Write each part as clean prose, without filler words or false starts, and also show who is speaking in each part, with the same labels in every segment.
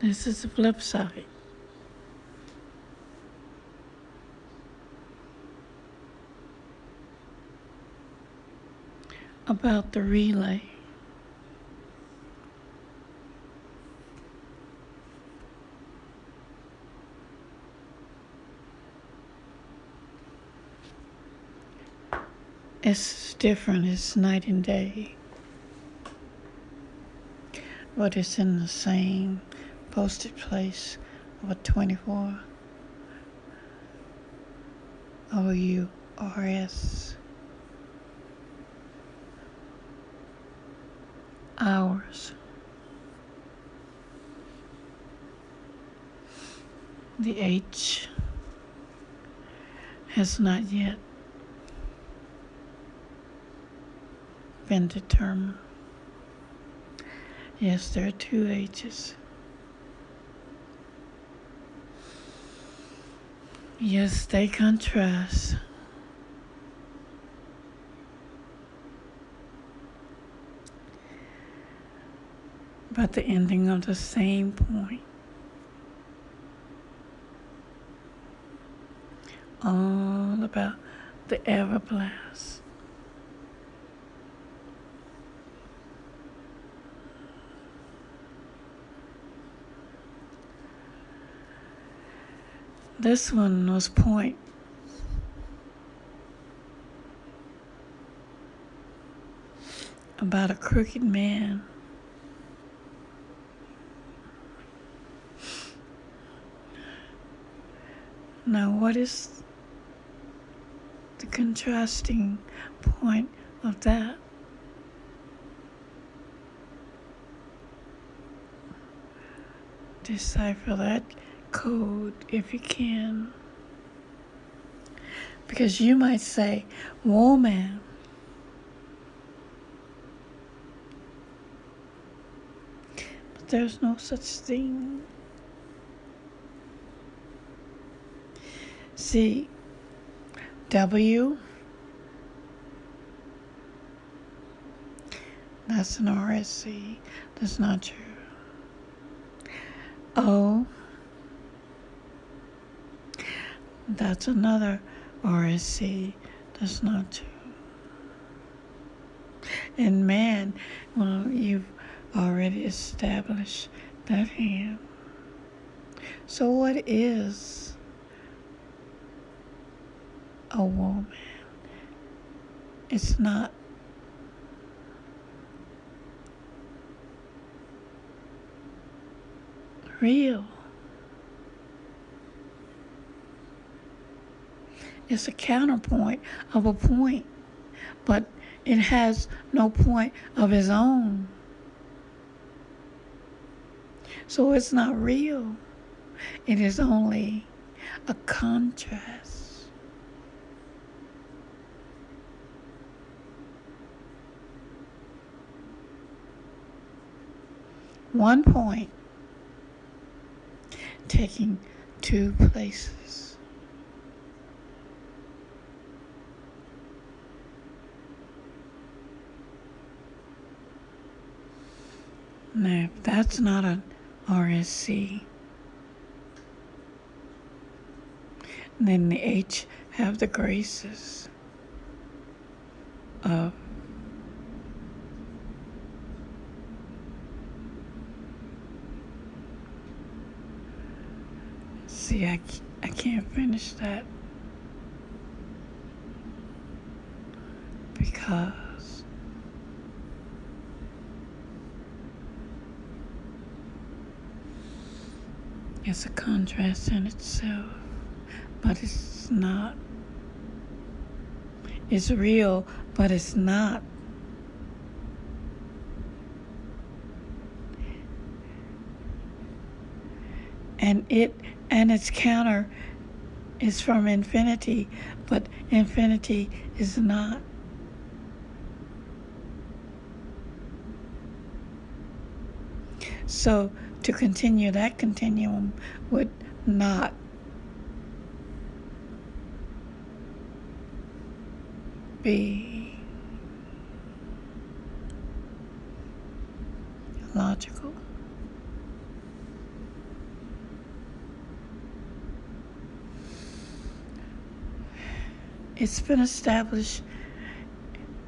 Speaker 1: This is the flip side. About the relay. It's different, it's night and day. But it's in the same posted place of a 24 OURS hours. The H has not yet been determined. Yes, there are two H's. Yes, they contrast. But the ending of the same point. All about the Everblast. This one was point about a crooked man. Now, what is the contrasting point of that? Decipher that code if you can. Because you might say, woman. But there's no such thing. See, W, that's an RSC. That's not true. O, that's another RSC. That's not true. And man, well, you've already established that hand. So what is a woman? It's not real. It's a counterpoint of a point, but it has no point of its own. So it's not real. It is only a contrast. One point taking two places. Now, if that's not an RSC, then the H have the graces of see, I can't finish that because it's a contrast in itself, but it's not. It's real, but it's not. And its counter is from infinity, but infinity is not. So to continue that continuum would not be logical. It's been established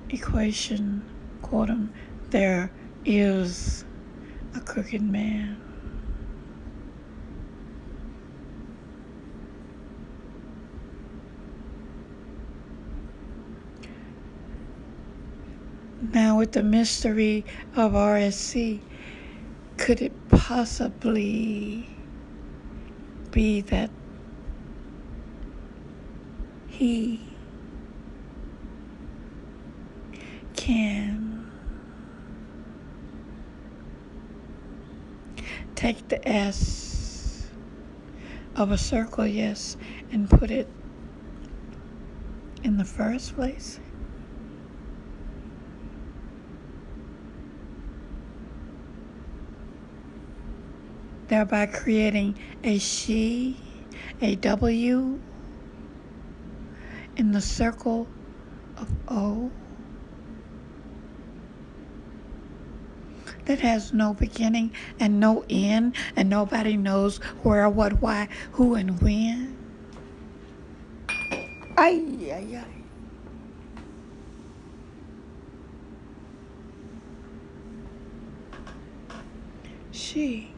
Speaker 1: equation, quotum, there is a crooked man. Now with the mystery of RSC, could it possibly be that he can take the S of a circle, yes, and put it in the first place? Thereby creating a she, a W in the circle of O that has no beginning and no end, and nobody knows where, what, why, who, and when. Ay, ay, ay. She.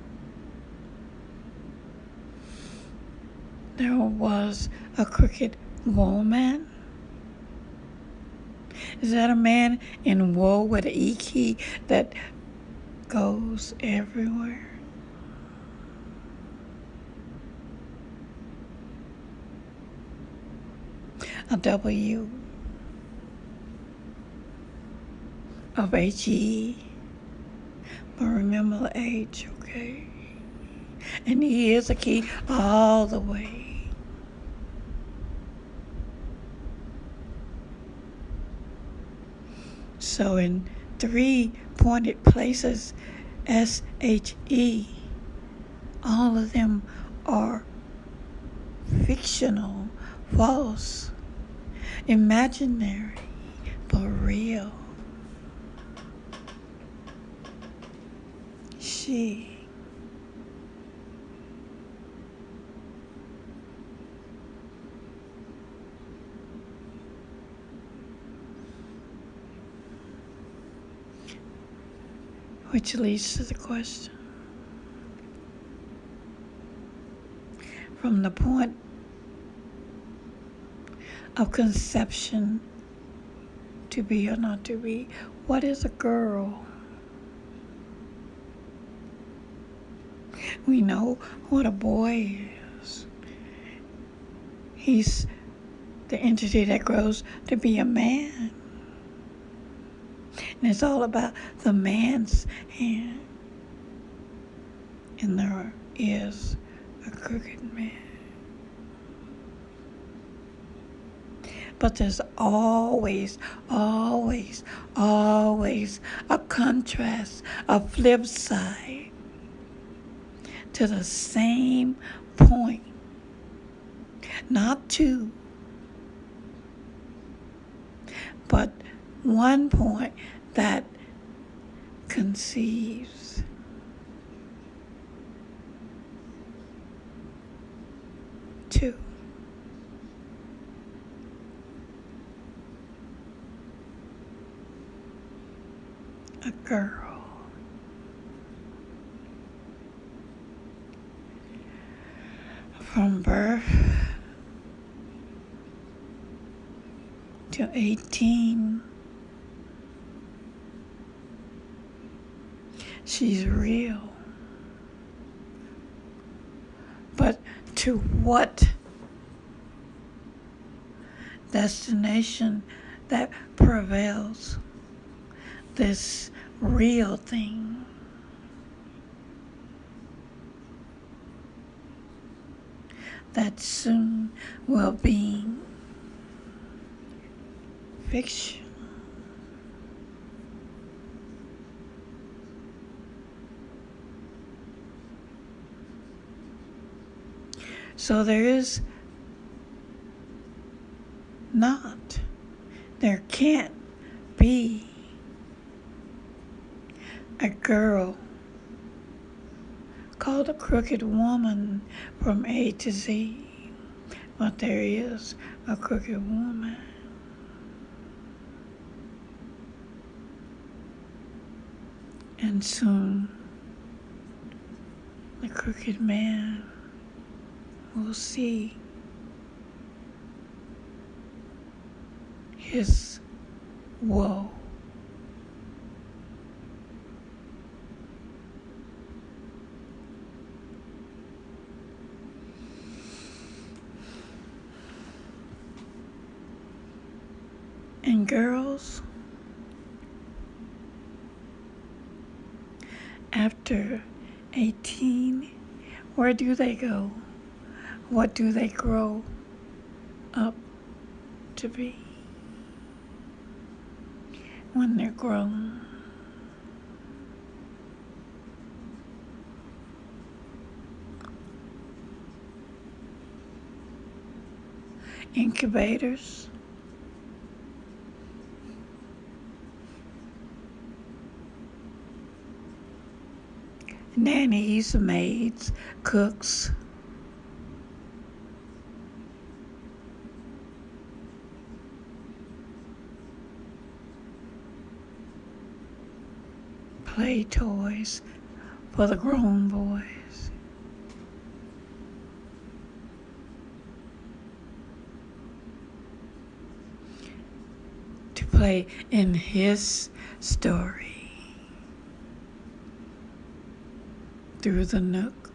Speaker 1: There was a crooked woman. Is that a man in woe with an E key that goes everywhere? A W of HE, but remember the H, okay? And he is a key all the way. So in 3 pointed places, SHE, all of them are fictional, false, imaginary, but real. She. Which leads to the question. From the point of conception, to be or not to be, what is a girl? We know what a boy is. He's the entity that grows to be a man. And it's all about the man's hand. And there is a crooked man. But there's always, always, always a contrast, a flip side to the same point. Not two, but one point that conceives. Two. A girl. From birth to 18, she's real. But to what destination that prevails this real thing? That soon will be fiction. So there can't be a girl called a crooked woman from A to Z. but there is a crooked woman. And soon the crooked man will see his woe. And girls, after 18, where do they go? What do they grow up to be when they're grown? Incubators, nannies, maids, cooks, play toys for the grown boys. To play in his story through the nook.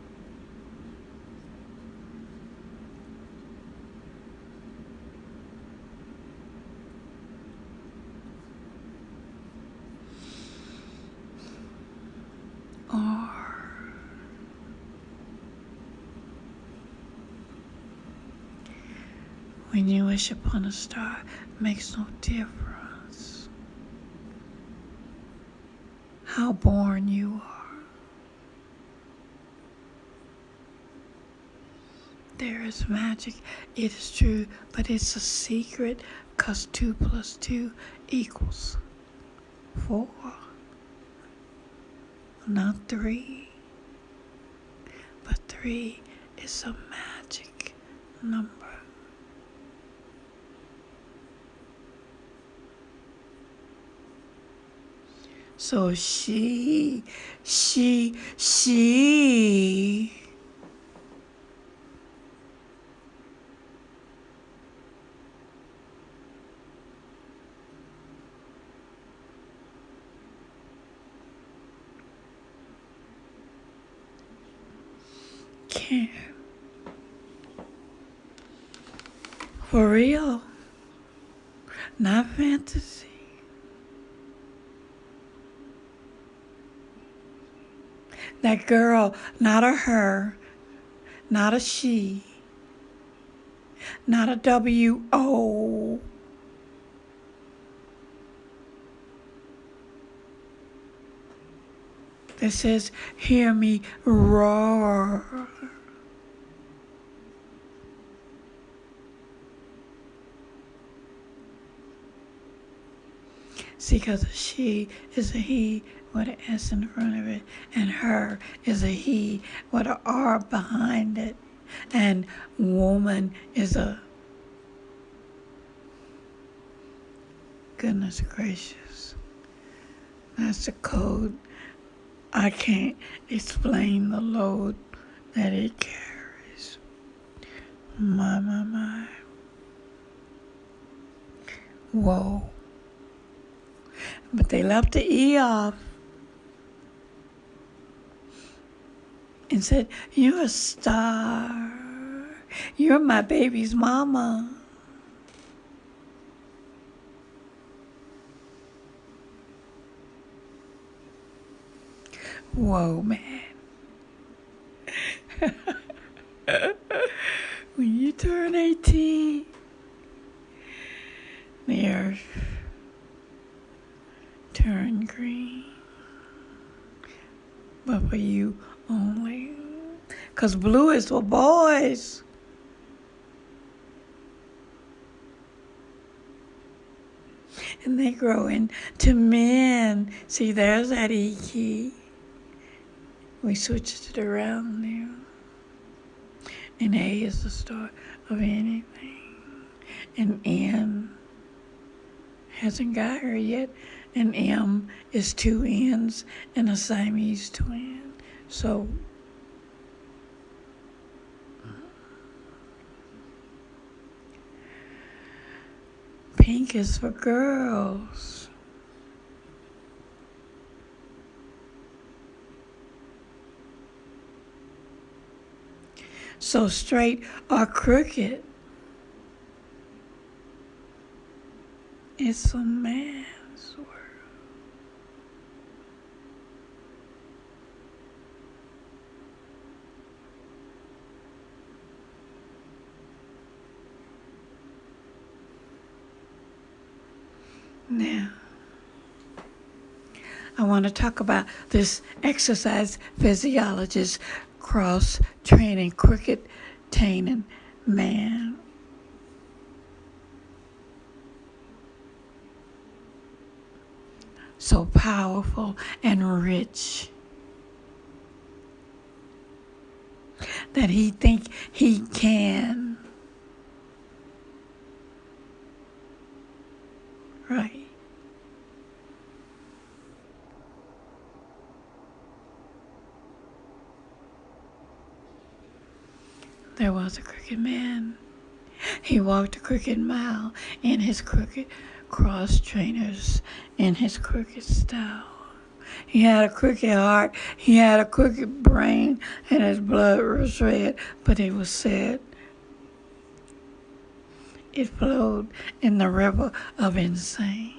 Speaker 1: Or when you wish upon a star, makes no difference how born you are. There is magic, it is true, but it's a secret, 'cause 2 plus 2 equals 4, not 3. But 3 is a magic number. So she can, for real, not fantasy. That girl, not a her, not a she, not a W-O. That says, hear me roar. See, because she is a he with an S in front of it, and her is a he with an R behind it, and woman is a, goodness gracious, that's the code. I can't explain the load that it carries. My. Whoa. But they left the E off and said, you're a star. You're my baby's mama. Whoa, man. When you turn 18, the earth turn green. But for you only. 'Cause blue is for boys. And they grow into men. See, there's that E key. We switched it around there. And A is the star. of anything. And N hasn't got her yet. And M is two N's and a Siamese twin. So pink is for girls. So straight or crooked, it's a man's world. Now, I want to talk about this exercise physiologist cross-training crooked-taining man. So powerful and rich that he think he can. Right. There was a crooked man. He walked a crooked mile in his crooked cross trainers, in his crooked style. He had a crooked heart, he had a crooked brain, and his blood was red, but it was said it flowed in the river of insane.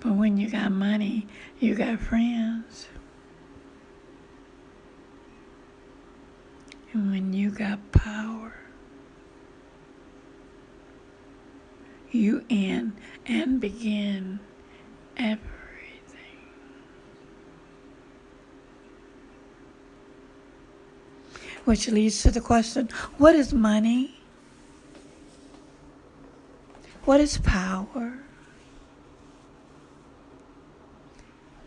Speaker 1: But when you got money, you got friends. And when you got power, you end and begin everything. Which leads to the question, what is money? What is power?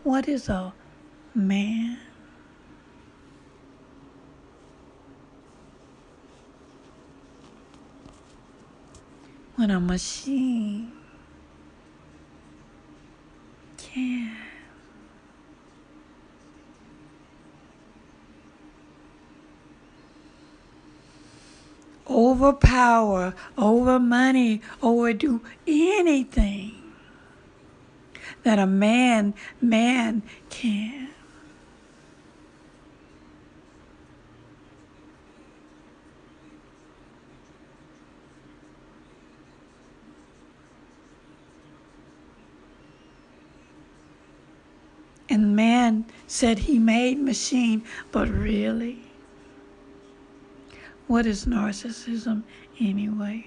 Speaker 1: What is a man? When a machine can overpower, over money, overdo anything that a man can. And man said he made machine, but really, what is narcissism anyway?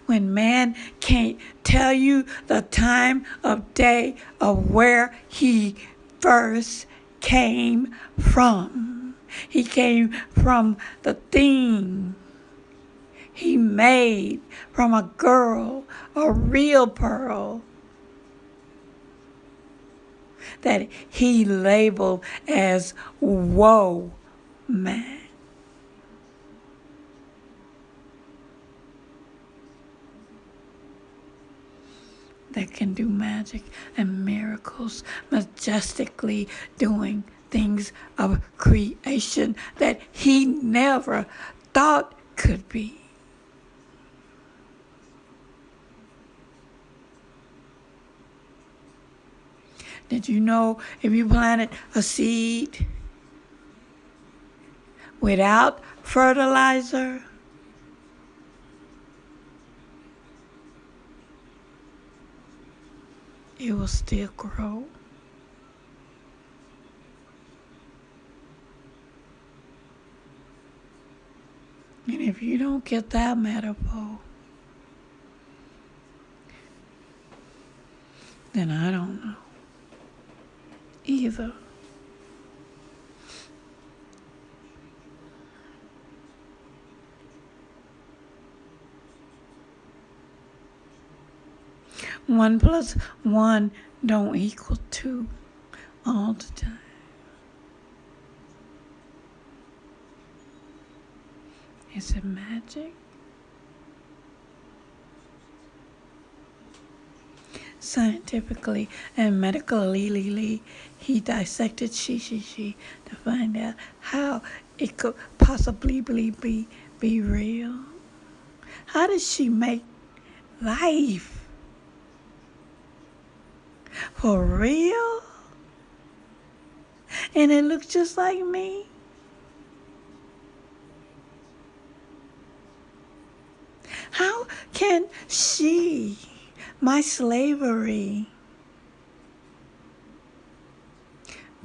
Speaker 1: When man can't tell you the time of day of where he first came from. He came from the thing he made from a girl, a real pearl, that he labeled as woe man. That can do magic and miracles, majestically doing things of creation that he never thought could be. Did you know if you planted a seed without fertilizer, it will still grow? And if you don't get that metaphor, then I don't know either. 1 plus 1 don't equal 2 all the time. Is it magic? Scientifically and medically, he dissected she to find out how it could possibly be real. How does she make life for real? And it looks just like me. How can she, my slavery,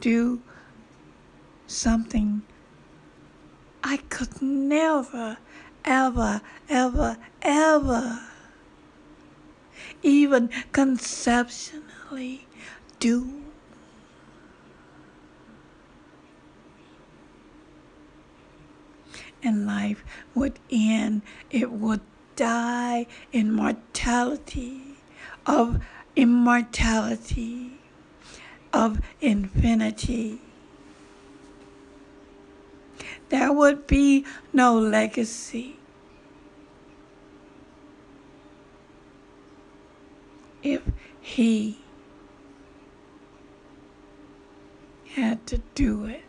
Speaker 1: do something I could never, ever, even conceptually do? And life would end, it would die in mortality, of immortality, of infinity. There would be no legacy if he had to do it.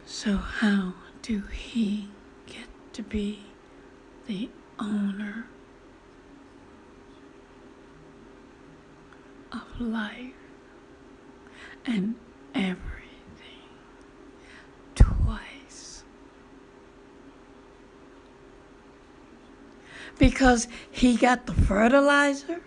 Speaker 1: So how do he get to be the owner of life and everything twice? Because he got the fertilizer?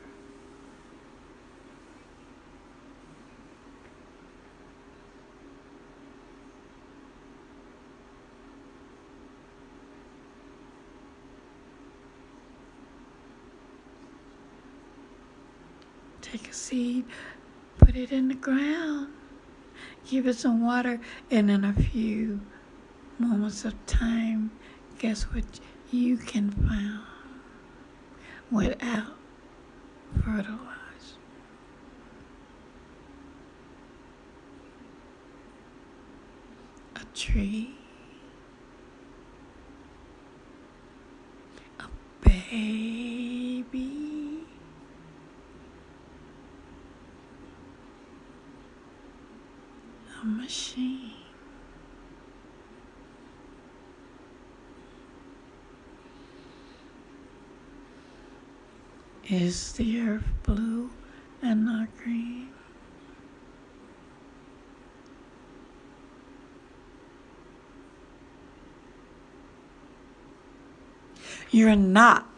Speaker 1: Take a seed, put it in the ground, give it some water, and in a few moments of time, guess what you can find without fertilizer? A tree, a baby, a machine. Is the earth blue and not green? You're not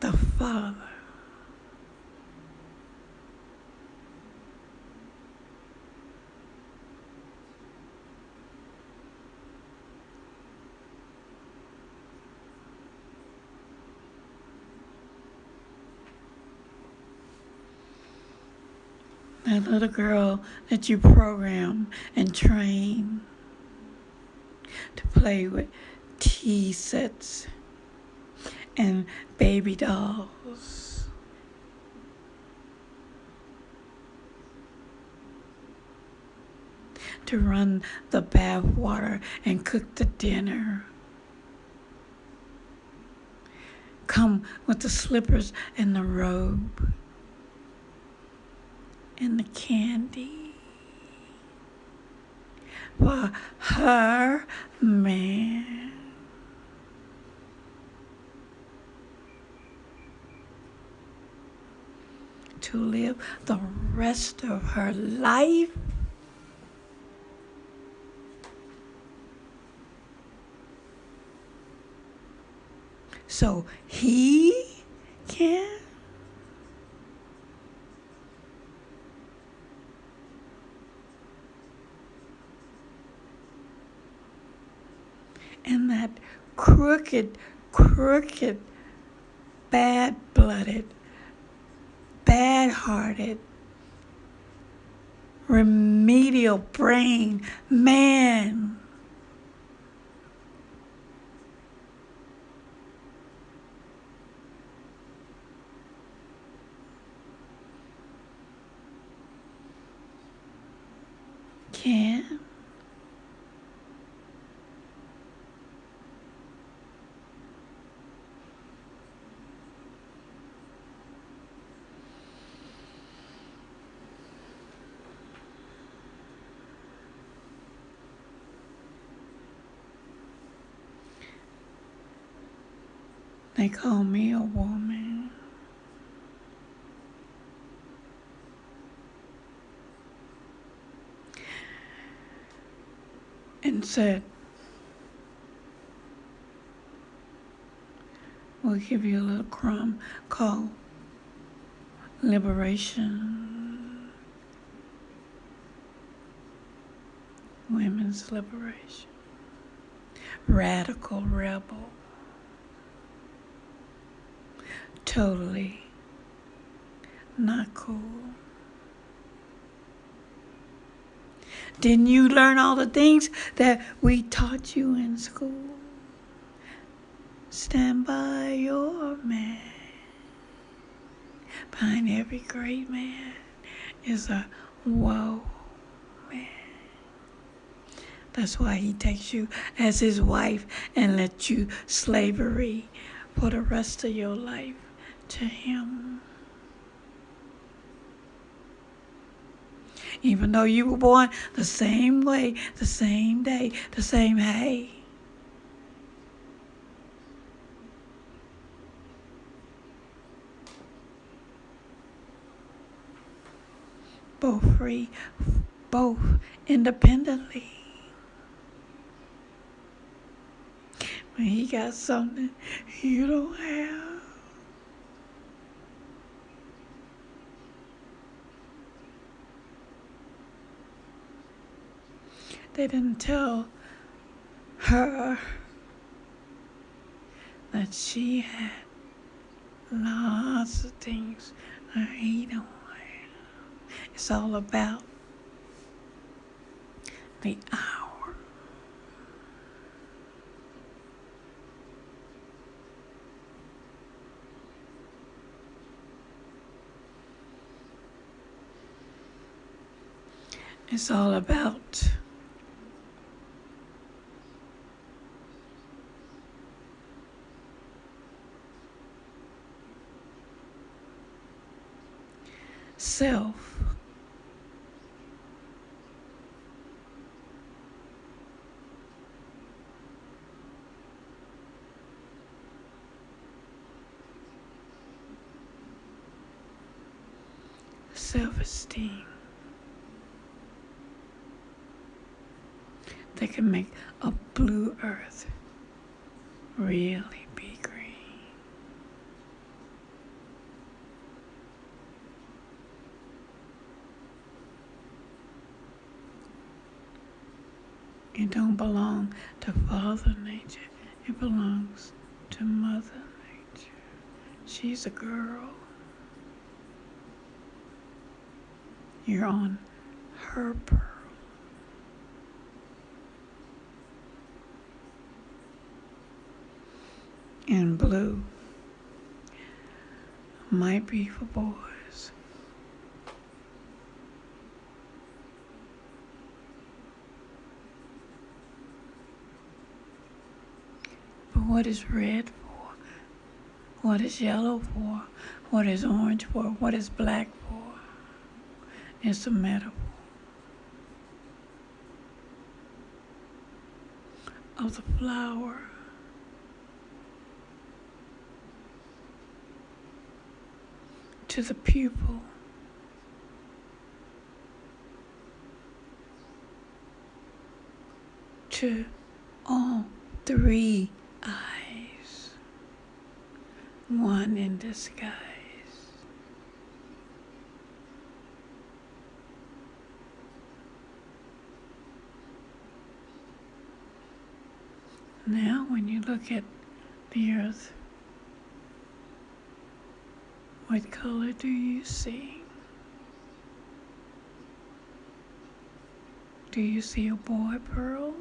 Speaker 1: the Father. That little girl that you program and train to play with tea sets and baby dolls. To run the bath water and cook the dinner. Come with the slippers and the robe and the candy for her man. To live the rest of her life so he can. And that crooked, bad-blooded bad-hearted, remedial brain man can they call me a woman and said, we'll give you a little crumb called liberation, women's liberation, radical rebel, totally not cool. Didn't you learn all the things that we taught you in school? Stand by your man. Behind every great man is a woe man. That's why he takes you as his wife and lets you slavery for the rest of your life to him. Even though you were born the same way, the same day, the same hay. Both free, both independently. When he got something you don't have. They didn't tell her that she had lots of things that he don't have. It's all about the hour. It's all about self. Self-esteem. They can make a blue earth really be green. It don't belong to Father Nature. It belongs to Mother Nature. She's a girl. You're on her pearl. And blue might be for boys. But what is red for? What is yellow for? What is orange for? What is black for? It's a metaphor of the flower to the pupil, to all three eyes, one in disguise. Now when you look at the earth What color do you see? Do you see a boy pearl?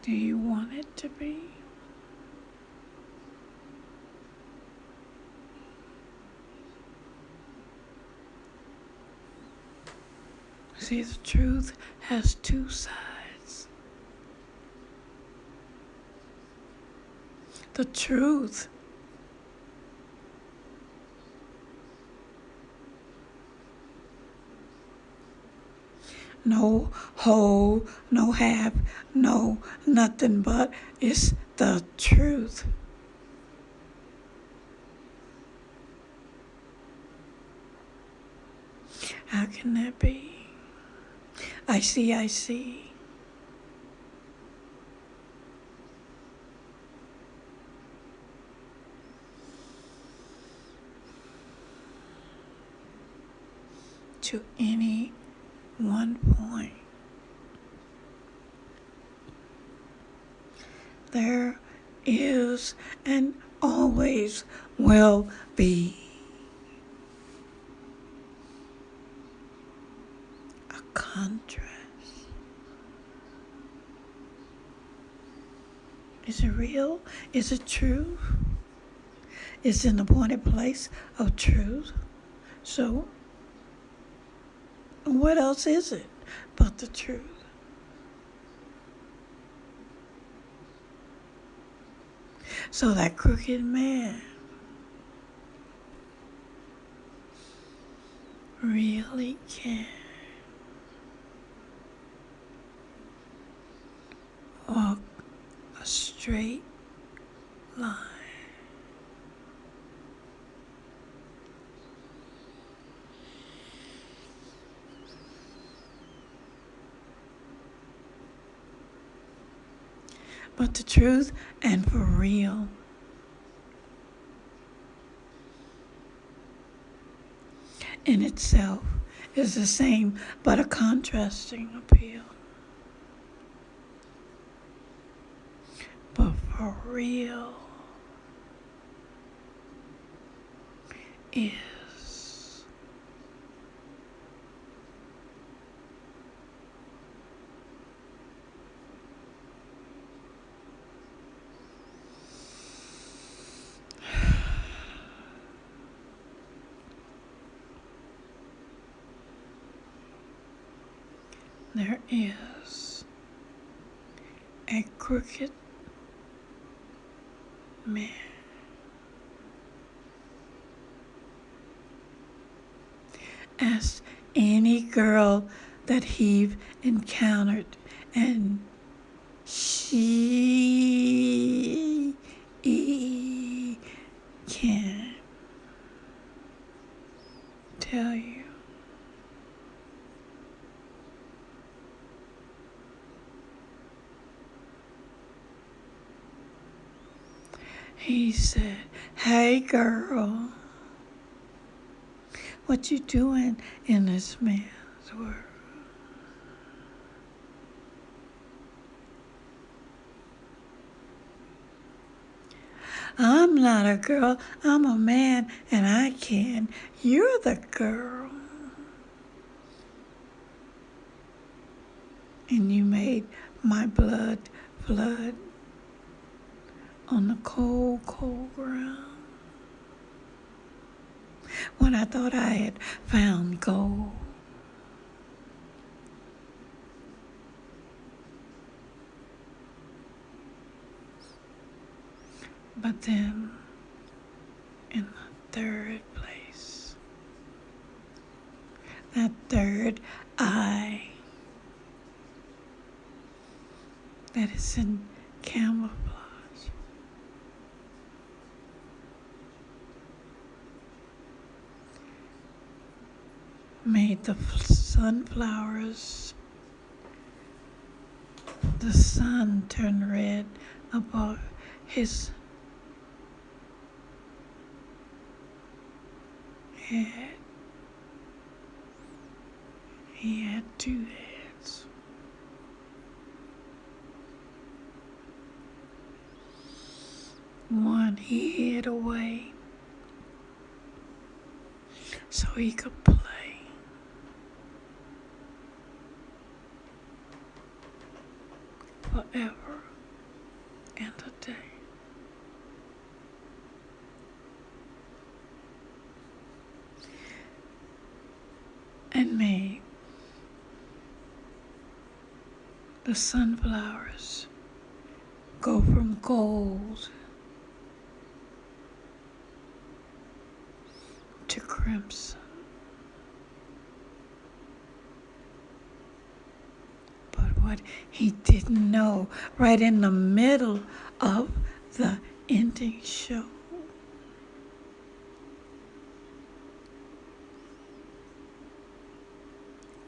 Speaker 1: Do you want it to be? See, the truth has two sides. The truth no whole, no half, no nothing but it's the truth. How can that be? I see. To any one point. There is and always will be a contrast. Is it real? Is it true? It's an appointed place of truth. So, what else is it but the truth? So that crooked man really can walk a straight line. But the truth and for real. In itself is the same but a contrasting appeal. But for real is there is a crooked man. Ask any girl that he've encountered, and she can tell you. He said, "Hey girl, what you doing in this man's world?" "I'm not a girl, I'm a man, and I can. You're the girl. And you made my blood flood on the cold, cold ground. When I thought I had found gold. But then, in the third place, that third eye that is in camouflage made the sunflowers, the sun turn red above his head. He had two heads. One he hid away so he could play. Forever and a day. And made the sunflowers go from gold to crimson. But what he didn't know, right in the middle of the ending show,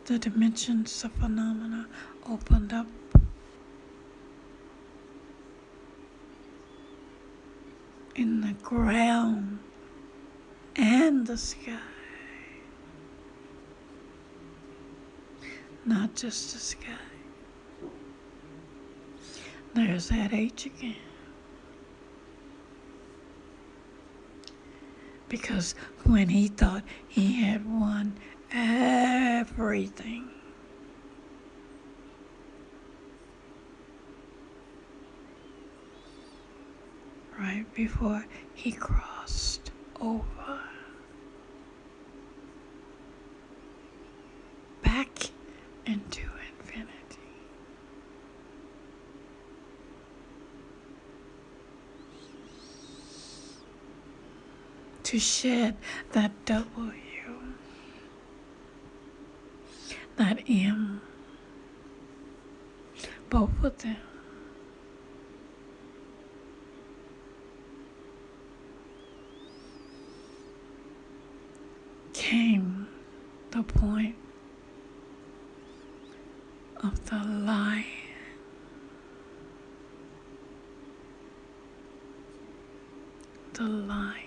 Speaker 1: the dimensions of phenomena opened up. In the ground and the sky. Not just the sky. There's that H again. Because when he thought he had won everything, right before he crossed over back into infinity, to shed that W, that M, both of them came the point of the lion. The lion.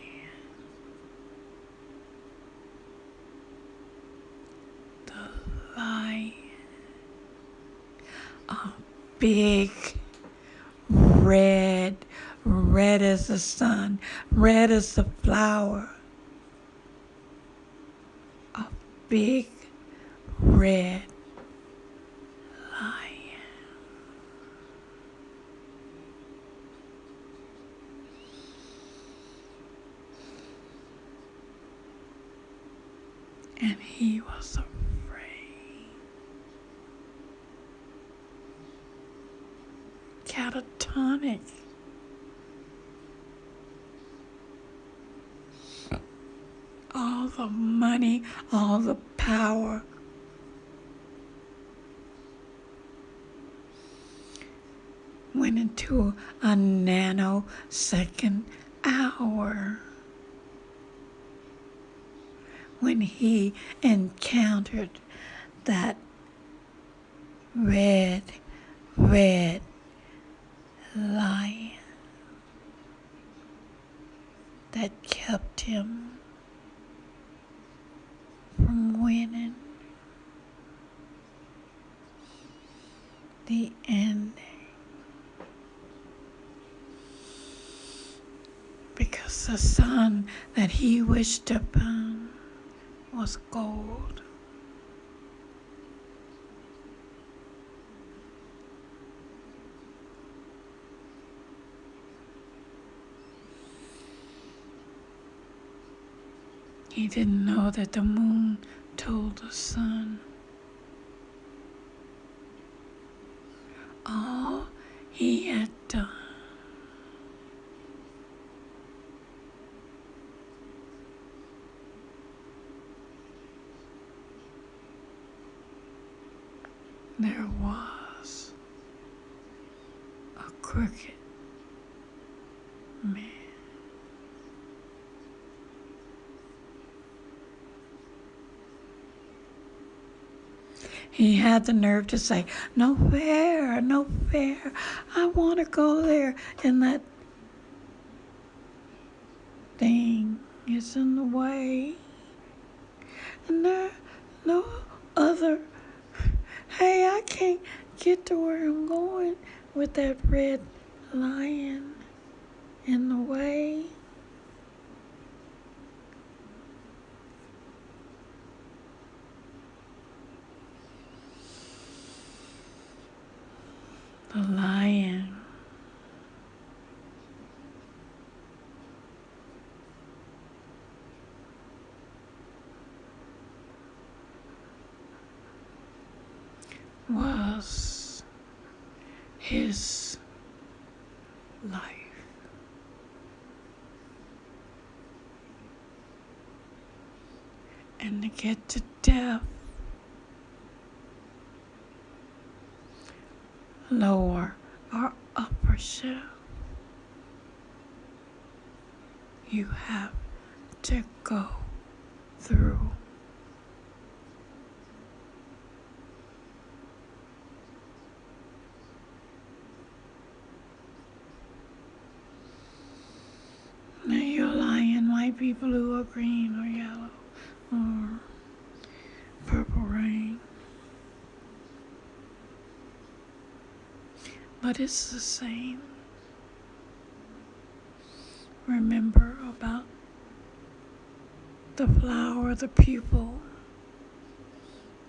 Speaker 1: The lion. A big red as the sun, red as the flower. A big red lion. And he was afraid. Catatonic. All the money, all the power. Went into a nanosecond hour when he encountered that red lion that kept him from winning the ending. Because the sun that he wished upon was gold. He didn't know that the moon told the sun all he had done. There was a crooked man. He had the nerve to say, no fair, no fair. I want to go there. And that thing is in the way. And there are no other I can't get to where I'm going with that red lion in the way. The lion was his life. And to get to death, lower or upper shelf, you have to go through. Now your lion might be blue or green or yellow or purple rain, but it's the same. Remember about the flower, the pupil,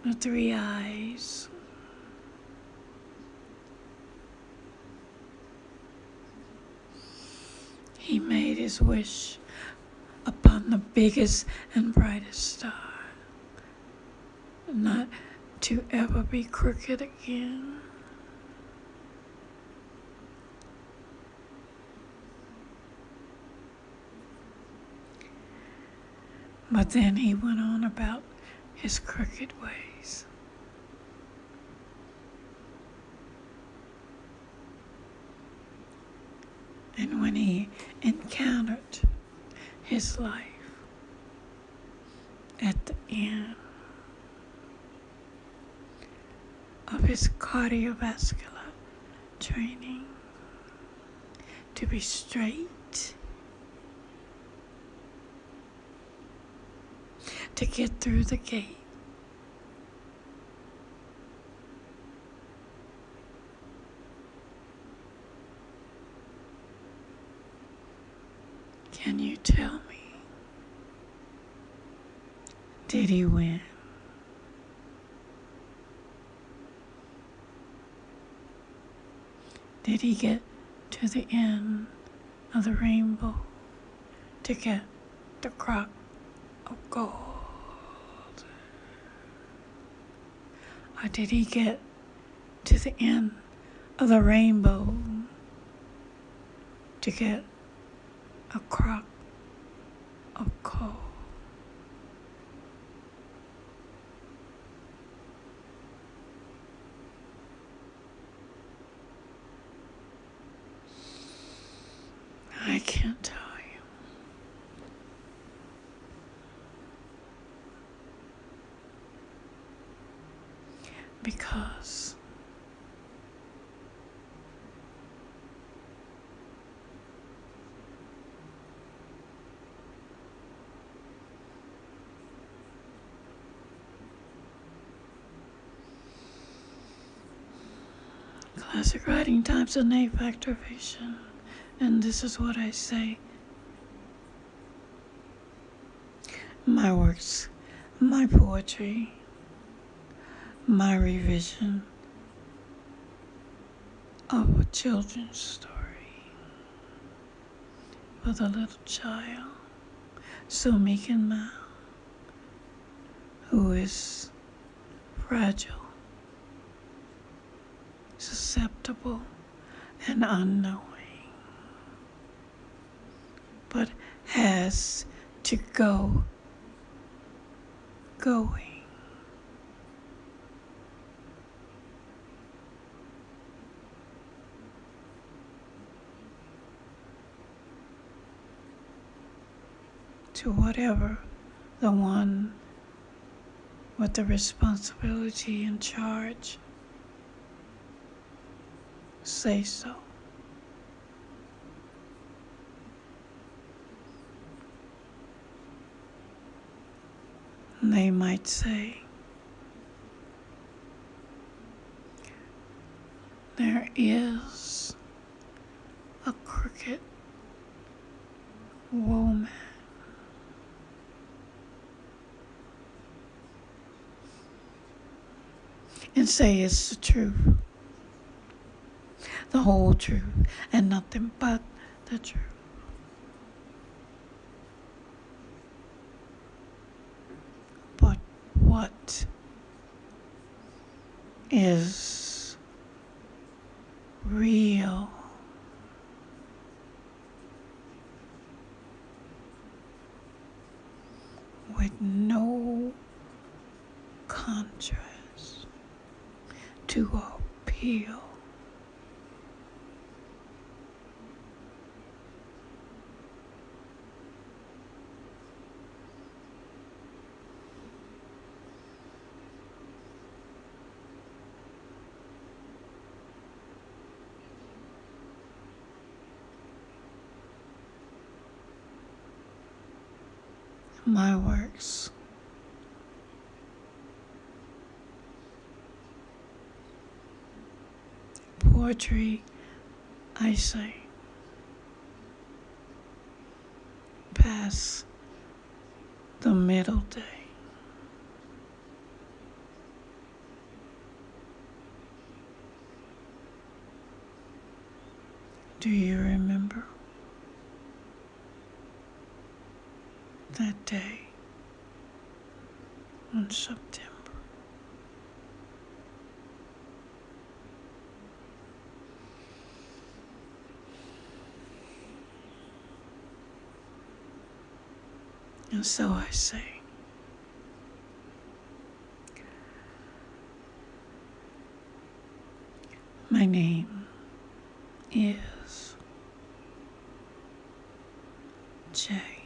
Speaker 1: the three eyes. He made his wish upon the biggest and brightest star, not to ever be crooked again. But then he went on about his crooked ways. And when he encountered his life at the end of his cardiovascular training to be straight, to get through the gate, can you tell me, did he win? Did he get to the end of the rainbow to get the crock of gold? Or did he get to the end of the rainbow to get a crock of coal? I can't tell you. Because classic writing types of nape activation, and this is what I say. My works, my poetry, my revision of a children's story with a little child, so meek and mild, who is fragile, susceptible, and unknowing, but has to go going. To whatever the one with the responsibility and charge say so. They might say, there is a crooked woman and say it's the truth, the whole truth, and nothing but the truth. But what is real? With no contrast to appeal. My works poetry, I say, past the middle day. Do you remember that day in September? And so I say, my name is J.